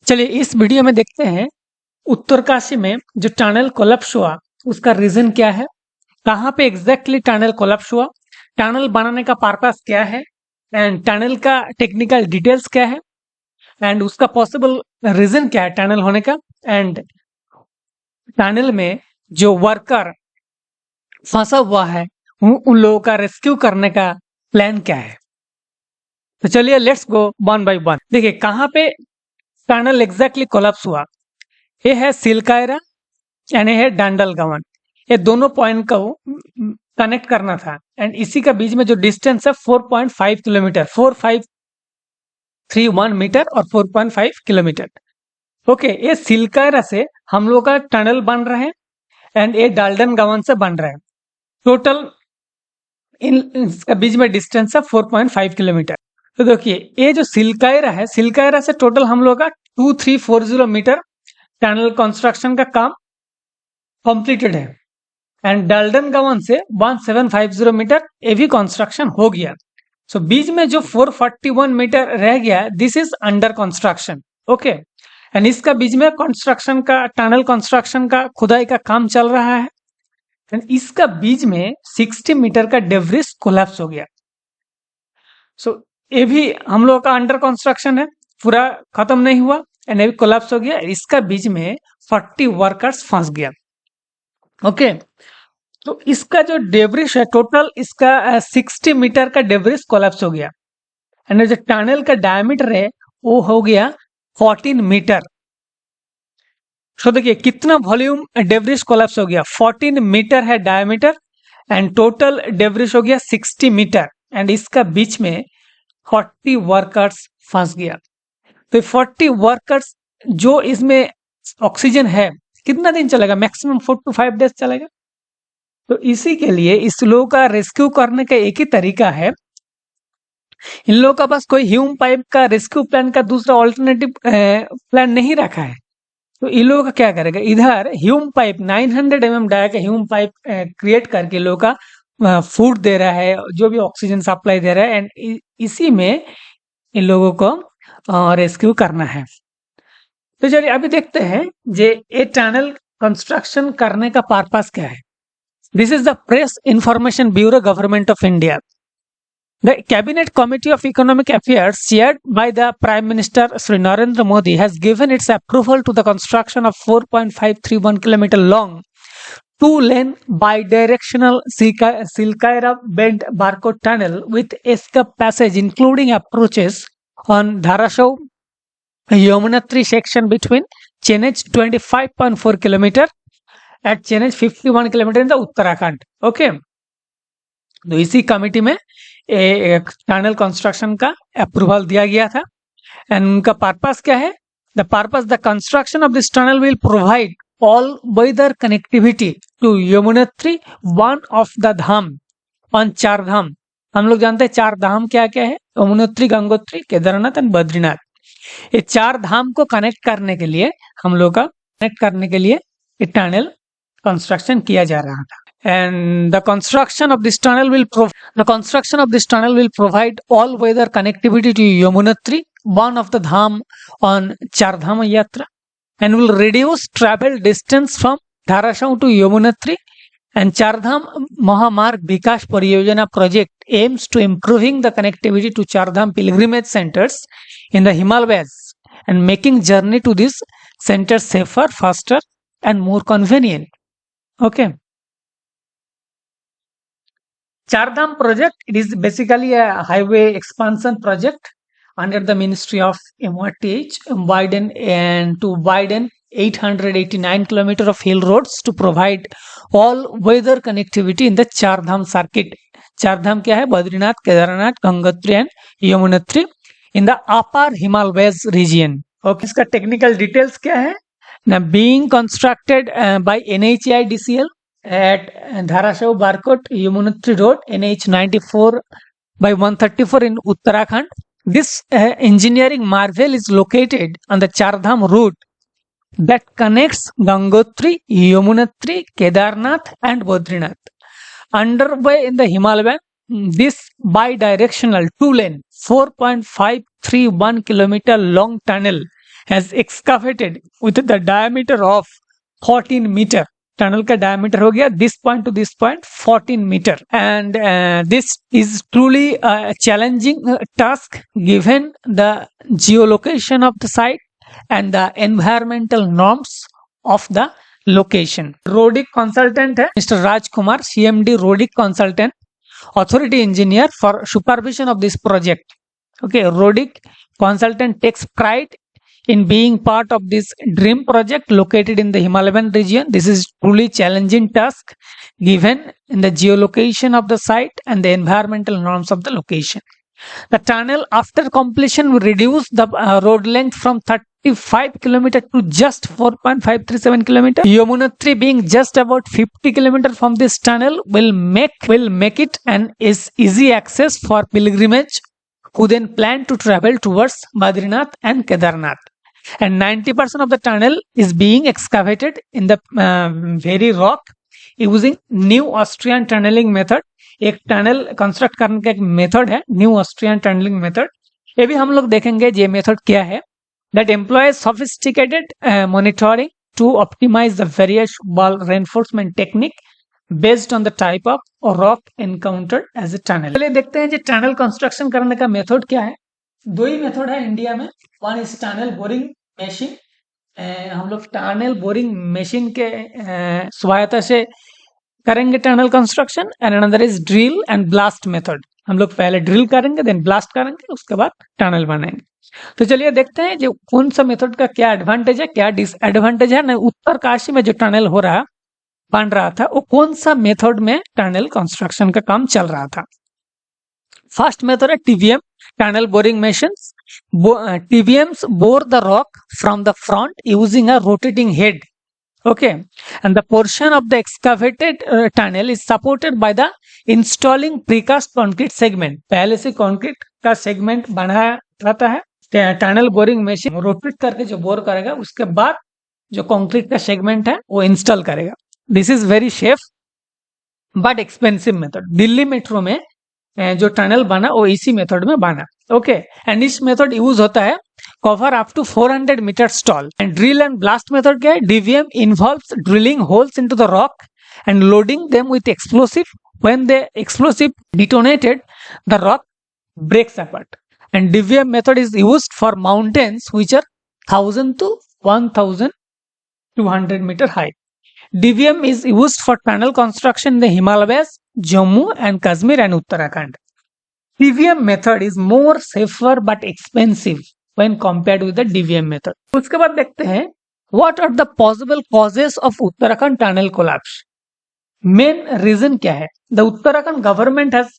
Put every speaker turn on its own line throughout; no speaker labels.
चलिए इस वीडियो में देखते हैं उत्तरकाशी में जो टनल कोलैप्स हुआ उसका रीजन क्या है, कहाँ पे एग्जैक्टली टनल कोलैप्स हुआ, टनल बनाने का पर्पस क्या है एंड टनल का टेक्निकल डिटेल्स क्या है एंड उसका पॉसिबल रीजन क्या है टनल होने का, एंड टनल में जो वर्कर फंसा हुआ है उन लोगों का रेस्क्यू करने का प्लान क्या है। तो चलिए let's go one by one. देखिए कहाँ पे टनल एग्जैक्टली कोलैप्स हुआ। ये है सिलकायरा एंड ये है डांडलगवन। ये दोनों पॉइंट को कनेक्ट करना था एंड इसी का बीच में जो डिस्टेंस है 4.5 किलोमीटर, 4531 मीटर और 4.5 किलोमीटर। ओके, ये सिलकायरा से हम लोग का टनल बन रहे हैं एंड ये डाल्टनगवन से बन रहे हैं। टोटल इसका बीच में डिस्टेंस है 4.5 किलोमीटर। तो देखिए ये जो सिलकायरा है, सिलकायरा से टोटल हम लोग का 2340 मीटर टनल कंस्ट्रक्शन का काम कंप्लीटेड है एंड डाल्टनगवन से 1750 मीटर ये भी कंस्ट्रक्शन हो गया। सो बीच में जो 441 मीटर रह गया this is under construction. Okay, and इसका बीच में कंस्ट्रक्शन का टनल कंस्ट्रक्शन का खुदाई का काम चल रहा है एंड इसका बीच में 60 मीटर का डेब्रिस कोलैप्स हो गया। सो ये भी हम लोग का अंडर कंस्ट्रक्शन है, पूरा खत्म नहीं हुआ एंड ये भी कोलैप्स हो गया। इसका बीच में 40 वर्कर्स फंस गया। ओके, तो इसका जो डेब्रिस है टोटल इसका 60 मीटर का डेब्रिस कोलैप्स हो गया एंड जो टनल का डायमीटर है वो हो गया 14 मीटर। तो देखिए कितना वॉल्यूम डेब्रिस कोलैप्स हो गया, 14 मीटर है डायमीटर एंड टोटल डेब्रिस हो गया 60 मीटर एंड इसका बीच में 40 वर्कर्स फंस गया। तो 40 वर्कर्स जो इसमें ऑक्सीजन है कितना दिन चलेगा, मैक्सिमम 4 to 5 डेज चलेगा। तो इसी के लिए इस लोगों का रेस्क्यू करने का एक ही तरीका है, इन लोगों का पास कोई ह्यूम पाइप का रेस्क्यू प्लान का दूसरा ऑल्टरनेटिव प्लान नहीं रखा है। तो इन लोगों का क्या करेगा, इधर ह्यूम पाइप 900 mm डाया का ह्यूम पाइप क्रिएट करके लोगों का फूड दे रहा है, जो भी ऑक्सीजन सप्लाई दे रहा है एंड इसी में इन लोगों को रेस्क्यू करना है। तो चलिए अभी देखते हैं जे ये टनल कंस्ट्रक्शन करने का पर्पस क्या है। This is the Press Information Bureau, Government of India. The Cabinet Committee of Economic Affairs, chaired by the Prime Minister Sri Narendra Modi, has given its approval to the construction of 4.531 km long, 2-lane bidirectional Silkaira Bend Barcode Tunnel with escape passage, including approaches on Dharashaw Yamunotri section between Chennai 25.4 km at Chennai 51 kilometre in the Uttarakhand. Okay, तो इसी committee में एक tunnel construction का approval दिया गया था and उनका purpose क्या है, the purpose the construction of this tunnel will provide all weather connectivity to Yamunotri, one of the dham on Char Dham. हम लोग जानते हैं चार धाम क्या क्या है, यमुनोत्री, गंगोत्री, केदारनाथ एंड बद्रीनाथ। ये चार धाम को कनेक्ट करने के लिए हम लोग का कनेक्ट करने के लिए ये टनल कंस्ट्रक्शन किया जा रहा था and the construction of this tunnel will provide all weather connectivity to Yamunotri, one of the dham on Char Dham yatra and will reduce travel distance from Dharasu to Yamunotri and Chardham Mahamarg Vikas Pariyojana project aims to improving the connectivity to Chardham pilgrimage centres in the Himalayas and making journey to this centre safer, faster and more convenient. Okay, Chardham project, it is basically a highway expansion project under the Ministry of MOTH, widen 889 km of hill roads to provide all weather connectivity in the Chardham circuit. Chardham क्या है, Badrinath, Kedarnath, Gangotri and Yamunotri in the upper Himalayas region. Okay, इसका technical details क्या है, now being constructed by NHAIDCL at Dharashaw Barkot Yamunotri Road, NH 94/134 in Uttarakhand. This engineering marvel is located on the Chardham route that connects Gangotri, Yamunotri, Kedarnath and Badrinath. Underway in the Himalaya, this bi-directional 2-lane 4.531 km long tunnel has excavated with the diameter of 14 meter. Tunnel का diameter हो गया this point to this point 14 meter, and this is truly a challenging task given the geolocation of the site and the environmental norms of the location. Rodic consultant है Mr. Rajkumar, CMD Rodic consultant, authority engineer for supervision of this project. Okay, Rodic consultant takes pride in being part of this dream project located in the Himalayan region. This is truly challenging task given in the geolocation of the site and the environmental norms of the location. The tunnel after completion will reduce the road length from 35 km to just 4.537 km. Yamunotri being just about 50 km from this tunnel will make it an easy access for pilgrimage who then plan to travel towards Badrinath and Kedarnath. And 90% of the tunnel is being excavated in the very rock using new Austrian tunneling method. एक tunnel construct करने का एक method है new Austrian tunnelling method. ये भी हम लोग देखेंगे ये मेथड क्या है. That employs sophisticated monitoring to optimise the various wall reinforcement technique based on the type of rock encountered as a tunnel. चलिए देखते हैं जी टनल कंस्ट्रक्शन करने का मेथड क्या है. दो ही मेथड है इंडिया में. One is tunnel boring machine. हम लोग टनल बोरिंग मशीन के सहायता से करेंगे tunnel construction. And another is drill and blast method. हम लोग पहले ड्रिल करेंगे देन ब्लास्ट करेंगे उसके बाद टनल बनाएंगे. तो चलिए देखते हैं जो कौन सा मेथड का क्या एडवांटेज है क्या डिसएडवांटेज है. उत्तरकाशी में जो टनल हो रहा बन रहा था वो कौन सा मेथड में टनल कंस्ट्रक्शन का काम चल रहा था. फर्स्ट मेथड है TVM tunnel boring machines. TVMs bore the rock from the front using a rotating head. Okay, and the portion of the excavated tunnel is supported by the installing precast concrete segment. पहले से concrete का segment बनाया रहता है. Tunnel boring machine rotate करके जो bore करेगा उसके बाद जो कंक्रीट का सेगमेंट है वो इंस्टॉल करेगा. This is very safe but expensive method. Delhi metro में जो टनल बना वो इसी मेथड में बना. ओके, एंड इस मेथड यूज होता है cover up to 400 metres tall. And drill and blast method क्या है. DVM involves drilling holes into the rock and loading them with explosive. When the explosive detonated the rock breaks apart. And DVM method is used for mountains which are 1000 to 1200 meter high. DVM is used for tunnel construction in the Himalayas, Jammu and Kashmir and Uttarakhand. TVM method is more safer but expensive when compared with the DVM method. उसके बाद देखते हैं what are the possible causes of Uttarakhand tunnel collapse. Main reason क्या है. The Uttarakhand government has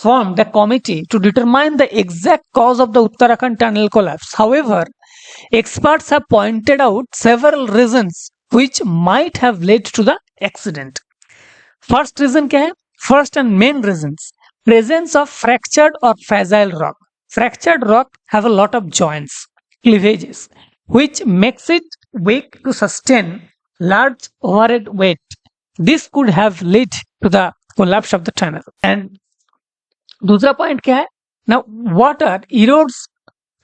formed a committee to determine the exact cause of the Uttarakhand tunnel collapse. However, experts have pointed out several reasons which might have led to the accident. First reason क्या है. First and main reasons, presence of fractured or fragile rock. Fractured rock have a lot of joints, cleavages, which makes it weak to sustain large overhead weight. This could have led to the collapse of the tunnel. And दूसरा point क्या है. Now water erodes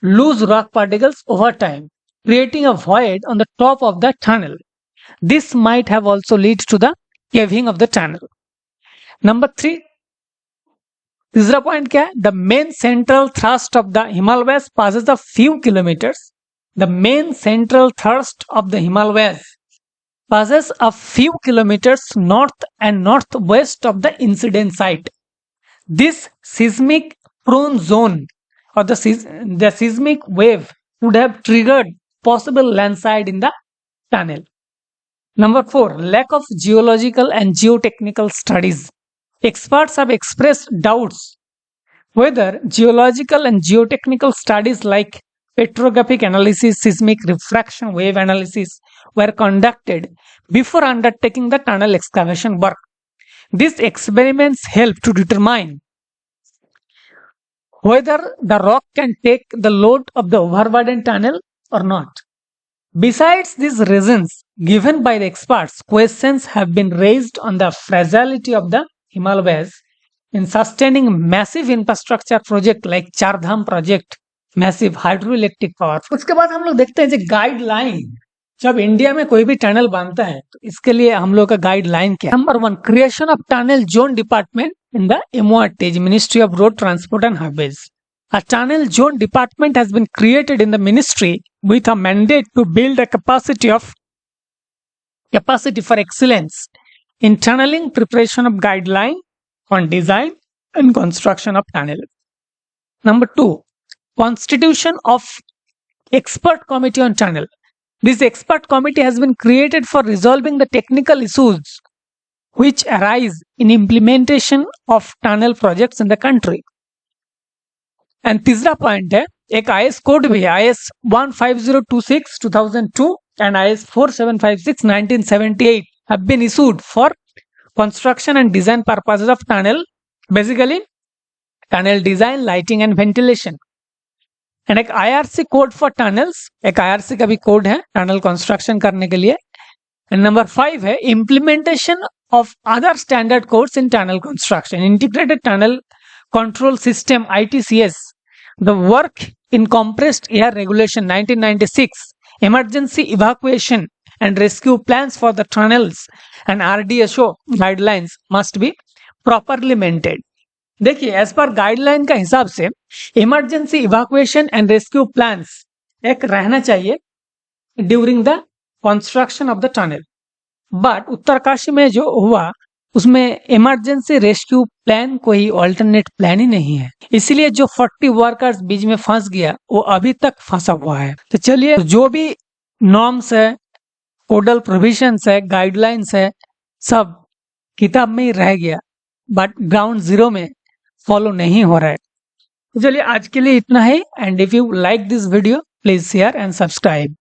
loose rock particles over time, creating a void on the top of the tunnel. This might have also led to the caving of the tunnel. Number 3, तीसरा point क्या है. The main central thrust of the Himalayas passes a few kilometers. The main central thrust of the Himalayas passes a few kilometers north and northwest of the incident site. This seismic prone zone or the seismic wave would have triggered possible landslide in the tunnel. Number 4, lack of geological and geotechnical studies. Experts have expressed doubts whether geological and geotechnical studies like petrographic analysis, seismic refraction wave analysis were conducted before undertaking the tunnel excavation work. These experiments help to determine whether the rock can take the load of the overburdened tunnel or not. Besides these reasons given by the experts, questions have been raised on the fragility of the Himalayas in sustaining massive infrastructure project like Char Dham project massive hydro electric power. उसके बाद हम लोग देखते हैं guideline. जब India में कोई भी टनल बनता है तो इसके लिए हम लोग का गाइडलाइन क्या है? Number 1, creation of tunnel zone department in the MORTG, Ministry of Road Transport and Highways. A tunnel zone department has been created in the ministry with a mandate to build a capacity for excellence in tunneling, preparation of guideline on design and construction of tunnel. Number 2, constitution of expert committee on tunnel. This expert committee has been created for resolving the technical issues which arise in implementation of tunnel projects in the country. And तीसरा point है, एक IS code भी है, IS 15026 2002 and IS 4756 1978 have been issued for construction and design purposes of tunnel, basically tunnel design, lighting and ventilation. And एक IRC code for tunnels, एक IRC का भी code है टनल कंस्ट्रक्शन करने के लिए. And number 5 है implementation of other standard codes in tunnel construction, integrated tunnel control system ITCS, the work in compressed air regulation 1996, emergency evacuation and rescue plans for the tunnels and RDSO guidelines must be properly maintained. देखिए as per guideline का हिसाब से emergency evacuation and rescue plans एक रहना चाहिए during the construction of the tunnel, but Uttarkashi में जो हुआ उसमें इमरजेंसी रेस्क्यू प्लान कोई ऑल्टरनेट प्लान ही नहीं है, इसीलिए जो 40 वर्कर्स बीच में फंस गया वो अभी तक फंसा हुआ है. तो चलिए जो भी नॉर्म्स है, कोडल प्रोविजंस है, गाइडलाइंस है, सब किताब में ही रह गया, बट ग्राउंड जीरो में फॉलो नहीं हो रहा है. तो चलिए आज के लिए इतना ही, and if you like this video please share and subscribe.